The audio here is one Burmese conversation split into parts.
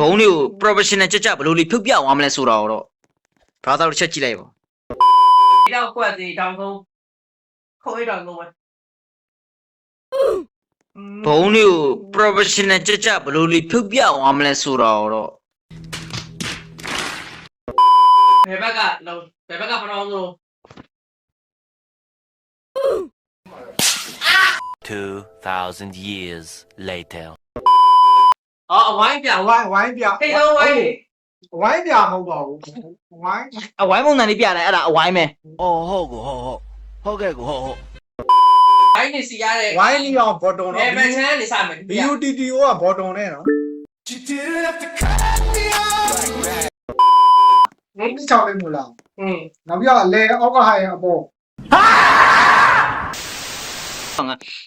ဘုံလေးကို professional ကြဘယ်လိုလေးဖြုတ်ပြသွားမလဲဆိုတာတော့ဘာသာတစ်ချက်ကြည့်လိုက်ပါ ဒီတော့ကွက်စီတောင်ဆုံးခိုးရတောင်ဆုံးပဲ ဘုံလေးကို professional ကြဘယ်လိုလေးဖြုတ်ပြသွားမလဲဆိုတာတော့ ဘယ်ဘက်ကလုံးဘယ်ဘက်ကဖတော်ဆုံး 2,000 years later. အော်အဝိုင်းပြ ဝိုင်းပြ ထိတ်ဆုံးဝိုင်း ဝိုင်းပြမဟုတ်ပါဘူးဝိုင်း အဝိုင်းပုံစံလေးပြလိုက်အဲ့ဒါအဝိုင်းပဲ Oh, ho get go ho. ဝိုင်းနေစီရတဲ့ ဝိုင်းလီအောင်ဘော်တွန် ဘယ် တော့ မချမ်းနေစမယ် BUTTO ကဘော်တွန်နဲ့နော်နင်းချောင်းလေးမလား နောက်ပြလေအောက်ကဟာရအပေါ်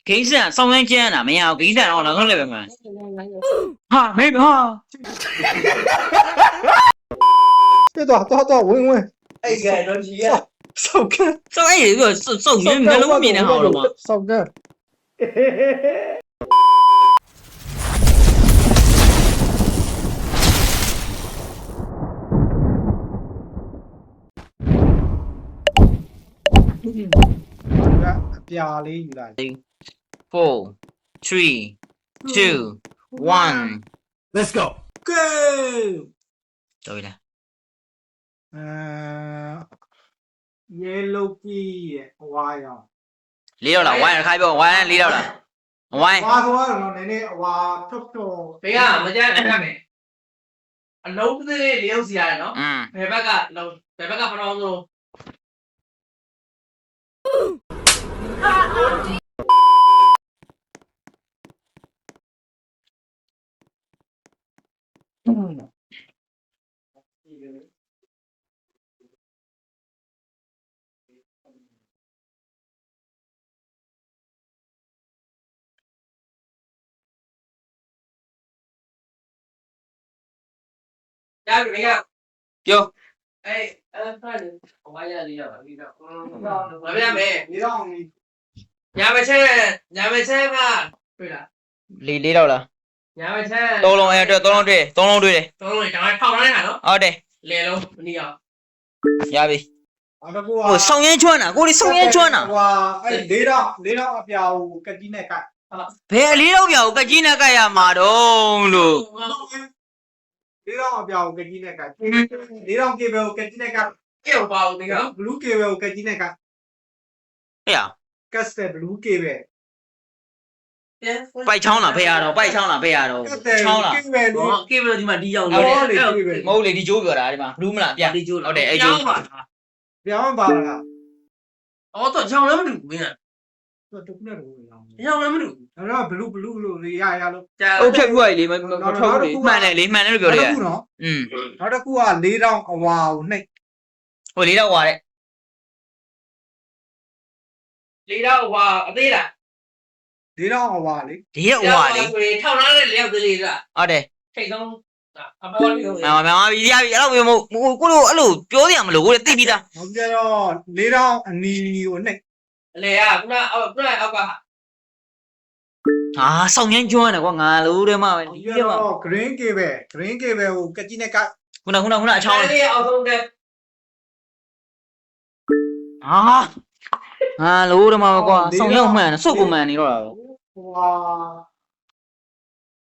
ဂိမ်းဆန်ဆောင်းရမ်းကျန်းတာမရဘူးဂိမ်းဆန်တော့လည်းပဲမှန်ဟာမေးဟာ ပြတော့ဝင်း အဲ့ကဲတော့ကြီးရ စောက်က စောင်းအဲ့ဒီကစုံမြင်လည်းမမြင်တဲ့ဟာတော့မှာ စောက်ကအပြာလေးယူလိုက် 4 3 2 1 Let's go. ကဲ တော်ပြီလား yellow key ရဲ့ဝါရောင် လေးတော့လားဝိုင်းတစ်ခါပြောဝိုင်းလေးတော့လားဝိုင်း ဝါဆိုတော့နည်းနည်းဟွာဖြုတ်ဖြုတ် ဘေးကမချမ်းအပ်မယ်အလုံးသေးလေးရုပ်စီရတယ်နော်ဘယ်ဘက်ကလုံးဘယ်ဘက်ကဖတော်ဆုံး ရပြီက ပြော အဲ့ဖတ်တယ်ဝိုင်းရလေးရပါပြီတော့ဘာပြမယ် ဒီတော့ ညာမချဲကတွေ့လား လေးတော့လား ညာမချဲ သုံးလုံးအဲ့အတွက်သုံးလုံးတွေ့တယ် သုံးလုံးဒါမှထောက်လိုက်တာနော် ဟုတ်တယ် လေလုံးမနီအောင် ရပြီ အဲ့ဒါက ဟိုဆောင်းရမ်းကျွမ်းတာကိုလေးဆောင်းရမ်းကျွမ်းတာ ဟွာအဲ့လေးတော့အပြာကိုကတိနဲ့ကတ် ဘယ်လေးတော့ပြောကကြီးနဲ့ကတ်ရမှာတော့လို့ လေးတော့အပြာကိုကတိနဲ့ကတ်လေးတော့ကေဘယ်ကိုကတိနဲ့ကတ် အဲ့ဟိုပါဦးဒီက blue cable ကိုကတိနဲ့ကတ် ဟဲ့ရ ကတ်တဲ့ blue cable ပိုက်ချောင်းလားဖေးရတော့ပိုက်ချောင်းလားဖေးရတော့ချောင်းလား cable ဟော လို့ ကေဘယ်ဒီမှာဒီရောက် ဟောလေ cable မဟုတ်လေဒီကျိုးပြောတာဒီမှာဘူးမလားပြဟုတ်တယ်အဲ့ကျိုး ပြောင်းပါလား အော်တော့ချောင်းလည်းမတူဘူးမင်း တော့တခုနဲ့တော့ရောင်း ချောင်းလည်းမတူ ဒါတော့ blue လို့ရလို့ ကြာ အုတ်ဖြတ်ပြွားလေမထုတ်ဘူးလေမှန်တယ်လေမှန်တယ်လို့ပြောတယ် နော် อืม နောက်တစ်ခုက၄တောင်အဝါကိုနှိပ် ဟိုလေးတော့ဟွာတဲ့ လေးတော့ဟွာအသေးလား ၄တောင်အဝါလေ ဒီရဲ့ဟွာလေ ထောက်လာတဲ့လျောက်သေးလေးလား ဟုတ်တယ် ထိတ်ဆုံးအပေါ်လေးကို မပြီးရပြီအဲ့လိုမျိုးမဟုတ်ကိုလိုအဲ့လိုပြောစရာမလိုကိုလေတိပြီးသား နောက်ကြတော့၄တောင်အနီကိုနှိပ် အလေကခုနအောက်က ဟာဆောင်းရမ်းကျွမ်းတယ်ကွာငါလိုတဲ့မှာပဲ နောက် ဒီ ကြ တဲ့မှာ တော့ green cable ကိုကတိနဲ့ကတ် ခုနအချောင်း လေးအောက်ဆုံးက ဟာငါလိုတဲ့မှာကွာဆောင်းရမ်းမှန်စုပ်ကမှန်နေတော့တာ ဟွာ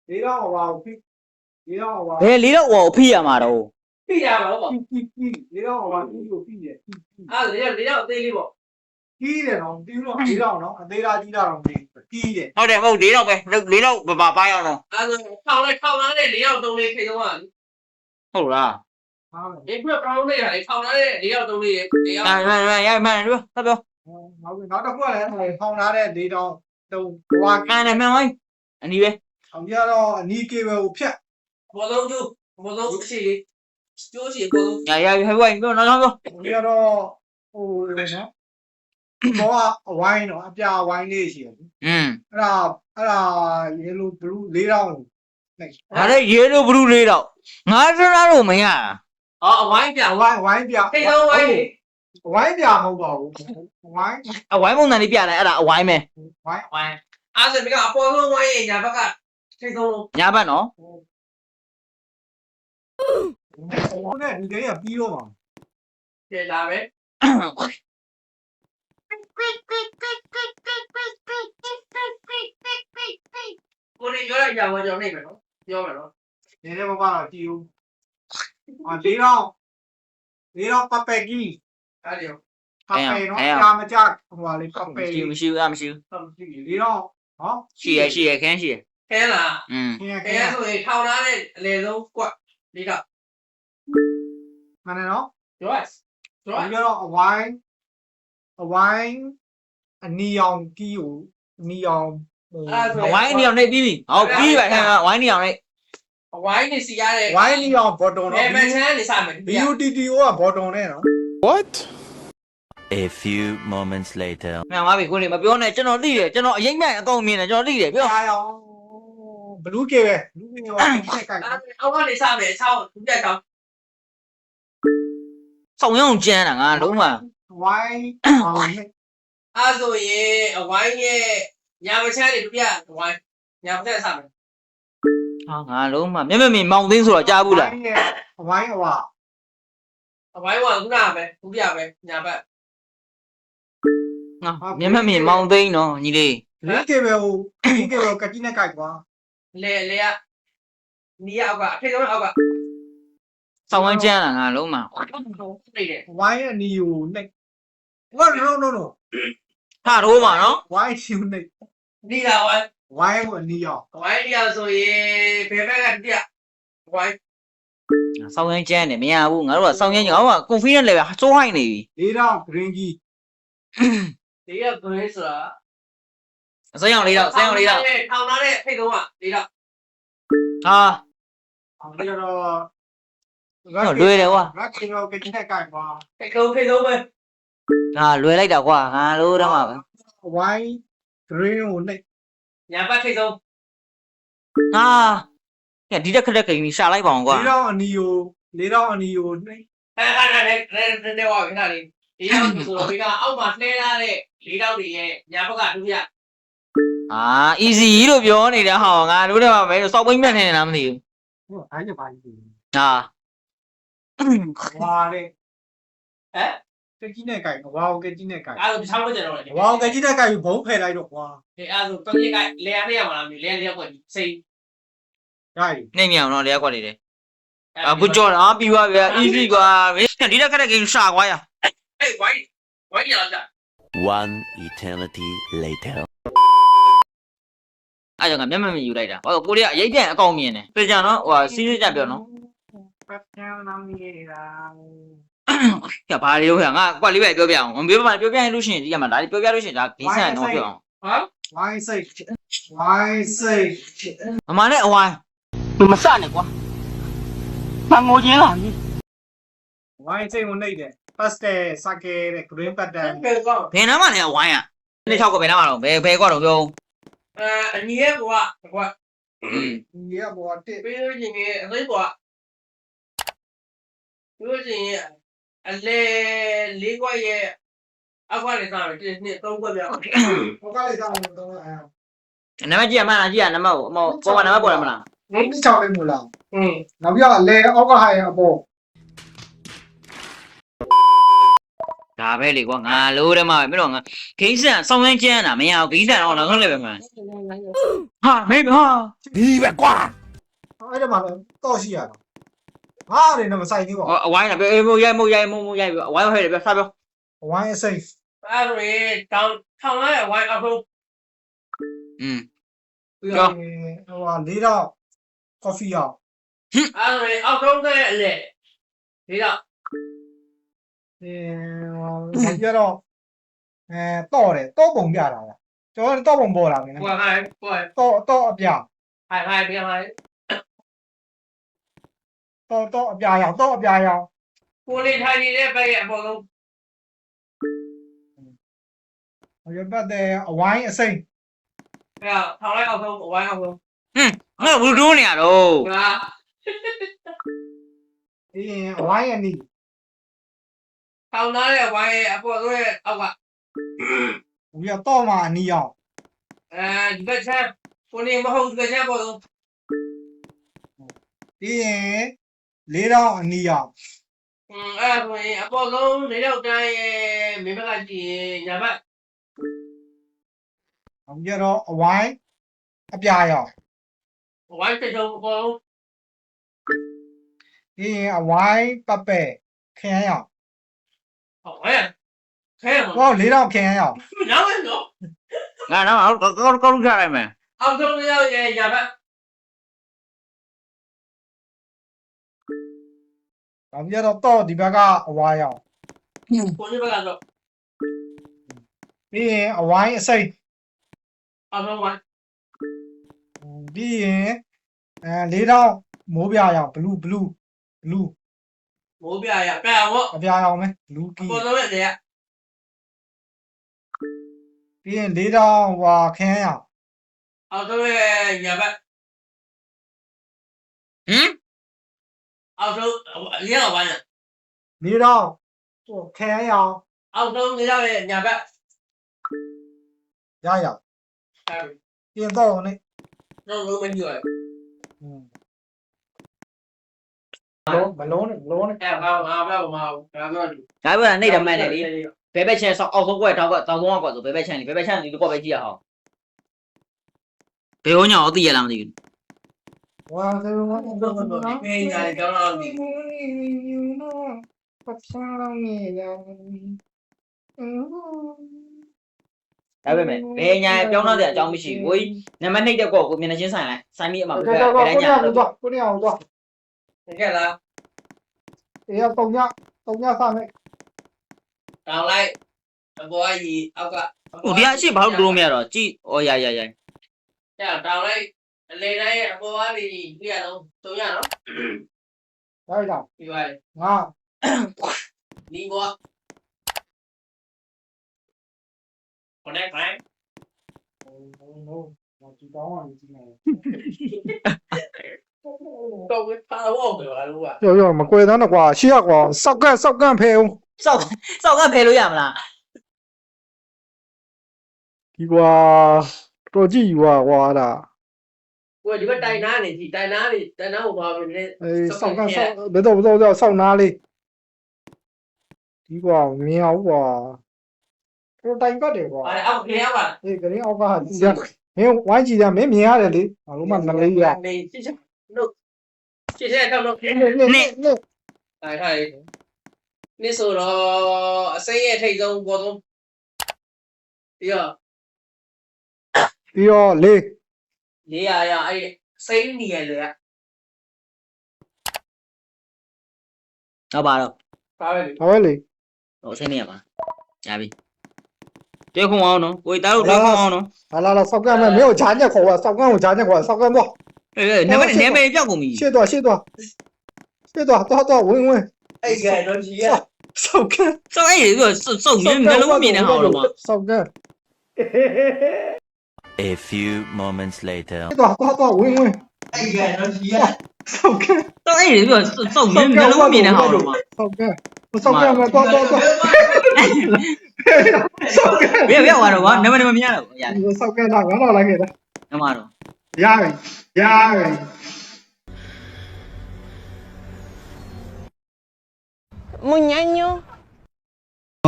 ၄တောင်အဝါကိုဖိ၄တောင်အဝါ ဘယ်လေးတော့ဟွာကိုဖိရမှာတော့ ပြရမှာပေါ့ ဖိ၄တောင်အဝါကိုဖိတယ် အဲ့လေးတော့အသေးလေးပေါ့ ကြီးတယ်နော်တီးတော့၄တောင်နော်အသေးလားကြီးတာတော့မသိဘူးကြီးတယ် ဟုတ်တယ်ဟုတ်လေးတော့ပဲလေးတော့ဘာပါရအောင် အဲ့ဒါထောက်လာတဲ့လေးရောက်သုံးလေးထိတ်ဆုံးက ဟုတ်လား ဟာ ဒီပြပရောင်းလေးရတယ်ထောက်လာတဲ့လေးရောက်သုံးလေးရေရောက် ရမှန်ပြောသပြော နောက်တစ်ခုကလည်းဖောင်ထားတဲ့၄တောင်တုံးဟွာ ကန်တယ်မှန်ပါအနီးပဲ အောင်ကြတော့အနီး cable ကိုဖြတ် ဘောလုံးကျိုးရှိကျိုးရှိဘောလုံး ရဟဲ့ဝိုင်းပြောနောက်ပြော အောင်ကြတော့ဟိုနော်ဘောကအဝိုင်းတော့အပြာဝိုင်းလေးရှိတယ် อืม အဲ့ဒါ yellow blue ၄တောင် ဒါလည်းရေလိုဘလူးလေးတော့ငါစရာတော့မရ အော်အဝိုင်းပြ ဝိုင်းပြ ထိတ်ဆုံးဝိုင်းလေး ဝိုင်းပြမဟုတ်ပါဘူးဝိုင်း အဝိုင်းပုံစံလေးပြလိုက်အဲ့ဒါအဝိုင်းပဲ ဝိုင်း ဝိုင်းအဲ့ဒါကအပေါ်ဆုံးဝိုင်းရဲ့ညာဘက်ကထိတ်ဆုံး ညာဘက်နော် ဟိုနဲ့ဒီကိန်းကပြီးတော့မှာ ကျေလာပဲကိုနေပြောလိုက်ကြပါကြောင့်နေမယ်နော်ပြောမယ်နော် နည်းနည်းပါးပါတော့ကြည့်ဦး၄တော့ပပက်ကြီး အဲ့ဒီ ပပယ်နော်ကြာမကြဟိုဟာလေးပပယ် မရှိဘူးမရှိဘူး ၄တော့ဟော ရှိရခန်းရှိရ ခဲလား ခင်း ခဲ ခင်း ဆိုရင်ထောင်ထားတဲ့အလေဆုံးကွက်လေးတော့ မှန်တယ်နော် ပြောရပြောရ ဒီကတော့အဝိုင်းအနီအောင်ကြီးကိုအနီအောင်ဟို ဝိုင်းနေအောင်နေပြီးပြီဟုတ်ပြီးပါခင်ဗျဝိုင်းနေအောင်နေ အဝိုင်းနေစီရတဲ့ ဝိုင်းနီအောင်ဘော်တော် ဘ နော် ယ်မချမ်းနေစမယ် BUTTO ကဘော်တော်နဲ့နော် A few moments later. မှန်ပါပြီကိုနေမပြောနဲ့ကျွန်တော်သိတယ်ကျွန်တော်အရင်မှအကုန်မြင်တယ်ကျွန်တော်သိတယ်ပြော အားအောင်ဘလူးကေပဲဘလူးကေကတက်ကိုက် အောက်ကနေစမယ်အချောင်းဒုတိယချောင်း ဆောင်ရုံကျန်းတာငါလုံးဝ ဝိုင်းအောင်နဲ့ အဲ့ဆိုရင်အဝိုင်းရဲ့ညာမချမ်းနေဒုတိယအဝိုင်းညာမချမ်းစမယ် ဟာငါလုံးဝမျက်မမြင်မောင်သိန်းဆိုတော့ကြားဘူးလား အဝိုင်းအဝ အဝိုင်းကခုနကပဲဒုတိယပဲညာဘက် ငါမျက်မမြင်မောင်သိန်းနော်ညီလေး ဘလူးကေပဲဟိုဘလူးကေပဲကတိနဲ့ကိုက်ကွာ လေကနီးအောက်ကအဖေဆုံးအောက်က ဆောင်ဝန်းကျန်းတာငါလုံးဝ နေတယ် ဝိုင်းအနီကိုနှိပ် no ဟာထိုးမှာနော် ဝိုင်းရှူနှိပ် နီးတာဝိုင်း ဝိုင်းကိုအနီအောင် အဝိုင်းနီးအောင်ဆိုရင်ဘယ်ဘက်ကဒုတိယအဝိုင်း ဆောင်ဝန်းကျန်းတယ်မရဘူးငါတို့ကဆောင်ရမ်းငါတို့က confidence level စိုးဟိုင်းနေပြီ ၄တော့ green ကြီး ဒီကဘယ်ဆိုတာ စမ်းအောင်လေးတော့စမ်းအောင်လေးတော့ ထောင်ထားတဲ့ဖိတ်ဆုံးကဒီတော့ ဟာ အောင်ကြတော့ လွယ်တယ်ကွာ ငါကင်ရောကတိနဲ့ကိုက်ကွာ ဖိတ်ဆုံးပဲ ငါလွယ်လိုက်တာကွာငါတို့တော့မှာပဲ ဝိုင်း green ကိုနှိပ် ညာဘက်ဖိတ်ဆုံး ဟာကဲဒီတက်ခက်ကိန်းရှာလိုက်ပါအောင်ကွာ ၄တော့အနီကိုနှိပ် အဲ့တဲ့ဝါခဏလေးဒီတော့ဆိုတော့ဒီကအောက်မှာနှဲထားတဲ့လေးတောက်တွေရဲ့ညာဘက်ကဒုတိယ အာ easy လို့ပြောနေတာဟောငါတို့တော့ပဲစောက်ပိမ့်မဲ့နေလားမသိဘူး ဟိုအားရပါကြီး ဟာ ဝါတဲ့ ဟမ် ကတိနဲ့ကိုက်ဝါကိုကတိနဲ့ကိုက် အဲ့ဒါချောင်းလို့ကျတော့လေ ဝါကိုကတိနဲ့ကိုက်ဘုံဖယ်လိုက်တော့ကွာ ဒီအဲ့ဒါဆိုတော့ဒီကလေရနေရမှာလားလေရကွက်စိတ် ရိုက် နေမြောင်တော့လျက်ကွက်နေတယ်အခုကြော်တာပြီးသွားပြီ easy ကွာမင်းဒီတက်ခက်ကိန်းရှာကွာရ အေးဝိုင်းရလာ One eternity later. အဲ့ကြောင့်ငါမျက်မမြင်ယူလိုက်တာဟောကိုရီးယားအရေးပြန်အကောင်မြင်တယ်ပြေကြနော်ဟိုစီးစီးကြပြောနော် ပတ်ပြောင်းအောင်နေတာ ကဘာလေးလို့ခါငါကွက်လေးပဲပြောပြအောင်မပြောပါပြောပြရင်လို့ရှိရင်ဒီကမှာဒါပြောပြလို့ရှိရင်ဒါဂိမ်းဆန်တော့ပြောအောင် ဟမ် ဝိုင်းစိတ်ဝိုင်းစိတ် မမနဲ့အဝိုင်း 你们散了瓜，那我赢了你。 ဝိုင်းစိတ်ကိုနှိပ်တယ်ပတ်တယ်စကဲတဲ့ green pattern ဘယ်ကော ဘယ်နားမှလဲအဝိုင်းอ่ะဒီ6ကဘယ်နားမှတော့ဘယ်ကွက်တော့ပြော အညီရဲ့ကွာ ဒီကဘောတစ် ပြီးလို့ချင်းရဲ့အသိကွာပြီးလို့ချင်းရဲ့အလေလေးကွာရဲ့အောက်ကနေစားတယ်1 2 3ကွက်ပြောင်း ဟိုကလေးတောင်းတော့အဲ နံပါတ်ကြည့်ရမှလားကြည့်ရနံပါတ်ကိုအမောပေါ်မှာနံပါတ်ပေါ်ရမလား ဘုံချောင်းလေးမလား อืม နောက်ပြအလဲအောက်ကဟာရအပေါ် ဒါပဲလေကွာငါလို့တယ်မှာပဲမင်းတို့ငါဂိမ်းဆန်စောင်းရမ်းကျန်းတာမရဘူးဂိမ်းဆန်တော့လည်းလည်းပဲမှန်ဟာမေးဟာ ဒီပဲကွာ အဲ့ဒါမှတော့ရှိရတော့ဟာတယ်တော့မဆိုင်သေးပါဘူး အဝိုင်းကပြောမို့ရိုက်အဝိုင်းဟဲ့တယ်ပြောစားပြော ဝိုင်းစိတ် အဲ့ဒါရင်တောင်းထောင်လိုက်ဝိုင်းအခု อืม ပြီးတော့ဟိုဟာ၄တော့ coffee ရော အဲ့ဒါရင်အောက်ဆုံးတဲ့အလေဒီတော့ ဟိုကြတော့တော့တယ်တော့ပုံပြတာလားကျွန်တော်တော့ပုံပေါ်လာပြီနော် ကွာဟိုင်ကွာ တော့အပြ ဟိုင်ပြန်ဟိုင် တော့အပြရောင်တော့အပြရောင် ကိုလေးထိုင်နေတဲ့ဘက်ရဲ့အပေါ်ဆုံး ဟိုရပတ်တဲ့အဝိုင်းအစိမ့် အဲ့ထောင်လိုက်အောက်ဆုံးဝိုင်းအောက်ဆုံး ငါဘူးတိုးနေရတော့ ငါ ဒီရင်အဝိုင်းအနီး ထောင်ထားတဲ့ဝိုင်းရဲ့အပေါ်ဆုံးရဲ့အောက်က ဟိုရတော့မှအနီးအောင် ဒီဘက်ချမ်းကိုနေမဟုတ်ဒီဘက်ချမ်းပေါ်ဆုံး ဒီရင် လေးတော့အနီရောင် အဲ့ဒါဆိုရင်အပေါ်ဆုံး၄ရောက်တိုင်းရဲ့မိဘကကြည့်ရင်ညာဘက် နောက်ကြတော့အဝိုင်းအပြာရောင် ဝိုင်းတစ်စုံအပေါ်ဆုံး ပြီးရင်အဝိုင်းပပဲခရမ်းရောင် ဟုတ်ဟဲ့ခဲမှာ ဟောလေးတော့ခရမ်းရောင် နောက်ဝင်တော့ ငါတော့ကောက်ကြလိုက်မယ် အောက်ဆုံး၄ရောက်ရဲ့ညာဘက် နောက်ကြတော့ဒီဘက်ကအဝါရောင် ကိုကြီးဘက်ကတော့ ပြီးရင်အဝိုင်းအစိမ်း အောက်ဆုံးဝိုင်း ပြီးရင်လေးတော့မိုးပြရောင်ဘလူး မိုးပြရပြအောင်ပေါ့ အပြာရောင်ပဲဘလူး အ ကီ ပေါ်ဆုံးရဲ့နေရာ ပြီးရင်လေးတော့ဟွာခရမ်းရောင် အောက်ဆုံးရဲ့ညာဘက် ဟင် အောက်ဆုံး၄ရောက်ဝိုင်း လေးတော့ခရမ်းရောင် အောက်ဆုံး၄ရောက်ရဲ့ညာဘက် ရရောင် အဲ့ ပြင်တော့နေ တော့လုံးမကြည့်ရ မလုံးနဲ့ အဲ့ဘာဘာဘာဘာဘာပြောဒီ ဒါပြောတာနေတယ်မှန်တယ်လေဘဲဘက်ချန်ဆောက်အောက်ဆုံးကွက်တောက်ဆုံးကွက်ဆိုဘဲဘက်ချန်လေဘဲဘက်ချန်ဒီကွက်ပဲကြည့်ရအောင်ဘယ်ဟောညောသိရလားမသိဘူး ဝါသေဝါ မေးညာကြောင်းတော့ဒီ ပတ်ချောင်းနေရ ဒါပေမဲ့ဘယ်ညာပြောင်းတော့တဲ့အကြောင်းမရှိဘူးကိုကြီးနံပါတ်2တဲ့ကွက်ကိုမျက်နှာချင်းဆိုင်လိုက်ဆိုင်ပြီးအမှဘယ်ညာ ကိုနေအောင်တော့ကိုနေအောင်တော့ တကယ်လား အေးတော့ညစားမယ် တောင်းလိုက်အပေါ်ကြီးအောက်က ဟိုဒီအရှိဘာလို့တို့မရတော့ကြည့်ဩရကျတောင်းလိုက်အလေတိုင်းရဲ့အပေါ်ကြီးပြရတော့သုံးရနော် ဒါကြောင့် ပြီးပါလေ ငါ ဒီဘော connect right မကြည့်တော့အောင်ကြည့်နေ တော့ပါတော့ပဲဘာလို့อ่ะ ရောမကွယ်သားတော့ကွာရှေ့ရကွာစောက်ကန့်ဖဲအောင် စောက်ကဖယ်လို့ရမလား ဒီကွာတော်ကြည့်ယူကွာဒါ ကိုဒီဘက်တိုင်နာနေကြည့်တိုင်နာနေတိုင်နာကိုသွားပြီလေ အေးစောက်ကန့်စောက်ဘယ်တော့စောက်နားလေးဒီကွာမြင်အောင်ကွာတော်တိုင်ပတ်တယ်ကွာ အဲ့အောက်ခေရပါ အေးကရင်အောက်ကဒီကမင်းဝိုင်းကြည့်တယ်မင်းမြင်ရတယ်လေဘာလို့မှမလေးရ နေကြည့်လို့ကြည့်တဲ့တော့ နေ ထိုင်ထိုင်နေဆိုတော့အစိမ်းရဲ့ထိတ်ဆုံးပေါ်ဆုံးပြီးတော့ ပြီးတော့လေး 400ရအဲ့စိမ်းနေရလေက တော့ပါတော့ ပါပဲလေ ဟောလေ ဟိုဆင်းနေရပါရပြီတွေ့ခုံအောင်နော်ကိုတားတို့တွေ့ခုံအောင်နော် ဟာလာစောက်ကန့်မင်းကိုဂျာညက်ခေါ်ကွာစောက်ကန့်ကိုဂျာညက်ခေါ်စောက်ကန့်တော့ အေးနာမည်ပြောက်ကုန်ပြီ ရှေ့တော့ဝင် အဲ့ကတော့ကြီးရ စောက်ကန့် စောက်အဲ့ဒီစုံမြင်နှလုံးမြင်နေဟောတော့မှာ စောက်ကန့် A few moments later. တော့ဝင် အဲ့ကတော့ကြီးရ စောက်ကန့် စောက်အဲ့ဒီစုံမြင်နှလုံးမြင်နေဟောတော့မှာ စောက်ကန့်မတော့ ဘယ်ရောက်သွားတော့ဗောနာမည်မမြင်တော့ရပြီ စောက်ကန့်တော့ငါတော့လိုက်ခဲ့တာ နမတော့ ရပြီ Muñaño. န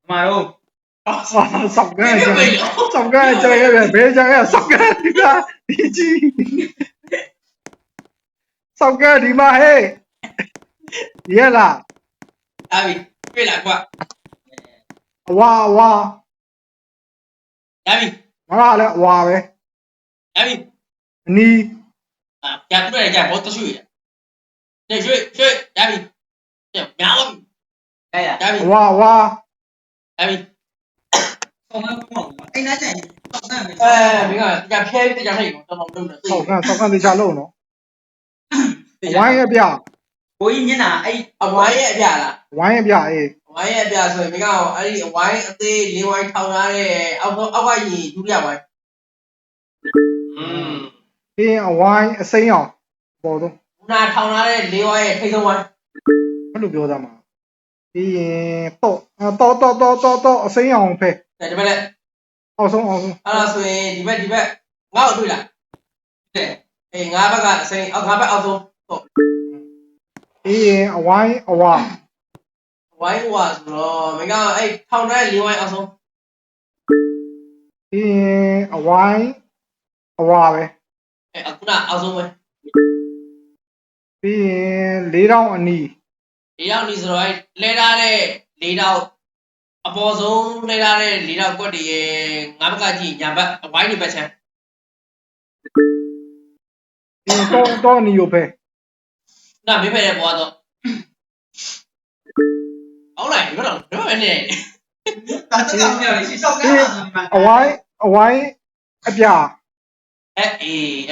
မတော့ စောက်ကန့်ကျဘယ်ကြရစောက်ကန့်ဒီကဒီကြီးစောက်ကန့်ဒီမှာဟဲ့ရလား အဲ့ပြီတွေ့လားကွာ ဝါ အဲ့ပြီ ငါလည်းဝါပဲ အဲ့ပြီ အနီး ကြာတွေ့ကြဘောတဆွေးရရွှေအဲ့ပြီမြောက်အဲ့ရအဲ့ပြီ ဝါ အဲ့ပြီ ဆောင်းမပေါ့အဲ့နားကျရင်စောက်တမ်းမယ် မင်းကကြာဖဲကြာထိတ်တော့တော့လုပ်နေ စောက်ကန့်တေချာလို့နော်ဝိုင်းရပြ ကိုကြီးမျက်နှာအဲ့ အဝိုင်းရဲ့အပြလား ဝိုင်းရပြအေး ဝိုင်းရဲ့အပြဆိုရင်မင်းကအဲ့ဒီအဝိုင်းအသေးလေးဝိုင်းထောင်ထားတဲ့အောက်ကကြီးဒုတိယဝိုင်း ပြီးရင်အဝိုင်းအစိမ်းအောင်ပေါ်တော့ ခုနထောင်ထားတဲ့လေးဝိုင်းရဲ့ထိတ်ဆုံးဝိုင်း အဲ့လိုပြောသားမှာပြီးရင်တော့အစိမ်းအောင်ဖဲ ဒီဘက်လက် အောင်ဆုံး အဲ့ဒါဆိုရင်ဒီဘက်ငါ့ကိုတွေ့လား အေးငါးဘက်ကအစိမ်းအောက်ငါးဘက်အောက်ဆုံးဟုတ် ပြီးရင်အဝိုင်းအဝါ ဝိုင်းဝါဆိုတော့မင်းကအဲ့ထောင်ထဲလေးဝိုင်းအောက်ဆုံး ပြီးရင်အဝိုင်းအဝါပဲ အဲ့အခုနအောက်ဆုံးပဲ ပြီးရင်လေးတောင်အနီး လေးတောင်နီးဆိုတော့အဲ့လဲထားတဲ့လေးတောင်အပေါ်ဆုံးလဲထားတဲ့လေးတောင်ကွက်တည်းရဲ့ငါးဘက်ကကြည့်ညာဘက်အဝိုင်းဒီဘက်ချမ်း ပြီးရင်တော့အနီးကိုပဲ 那没拍见播都。好嘞，你们等，你们没呢？咱这个庙里去烧干了，你们。 အဝိုင်းအပြာ 哎，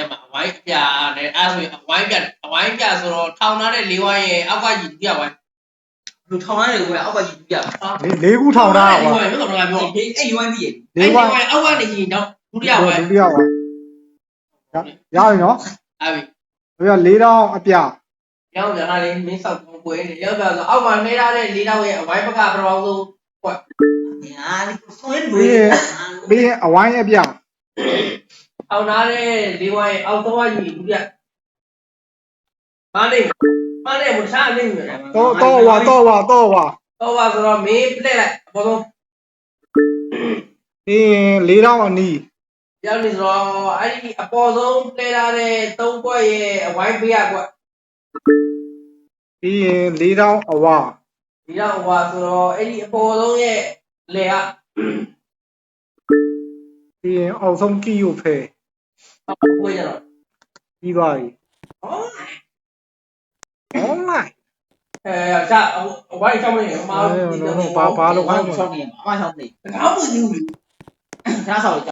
嘛，玩一下嘞，俺说玩一下说了，他那里另外也阿瓜一点玩。就朝南这个我把一点啊， လေးခုထောင်ထားတာကွာ 没搞出来没有？哎，一万币。哎，另外阿瓜那些你知道，不了玩。 ဒုတိယဝါရပြီနော် 哎喂， ဒါကလေးတောင်အပြာ 然后在那里没少过贵的，要不要说阿瓜没那里里头也玩不干，不知道都怪。呀，你送人 ပြီးရင်ပြီးရင်အဝိုင်းအပြာ 他那里另外阿瓜一点。妈嘞，我啥没有呢？ တော့ဝါတော့ဝါ တော့ပါဆိုတော့မင်းပြလိုက်အပေါ်ဆုံး ပြီးရင်လေးတောင်အနီး ရောက်နေဆိုတော့အဲ့ဒီအပေါ်ဆုံးပြလိုက်တဲ့သုံးခွက်ရဲ့အဝိုင်းပေးရကွက် ပြီးရင်လေးတောင်အဝါ ဒီတော့ဟိုဆိုတော့အဲ့ဒီအပေါ်ဆုံးရဲ့လေက ပြီးရင်အောက်ဆုံးကီကိုဖယ် ဝေးကြတော့ ပြီးသွားပြီ ဟော online ရှာအဝိုင်းချောင်းမနေမှာဒီတော့ ဘာလို့ 我上你，我上你。ကောင်းမှုယူ 啥烧的？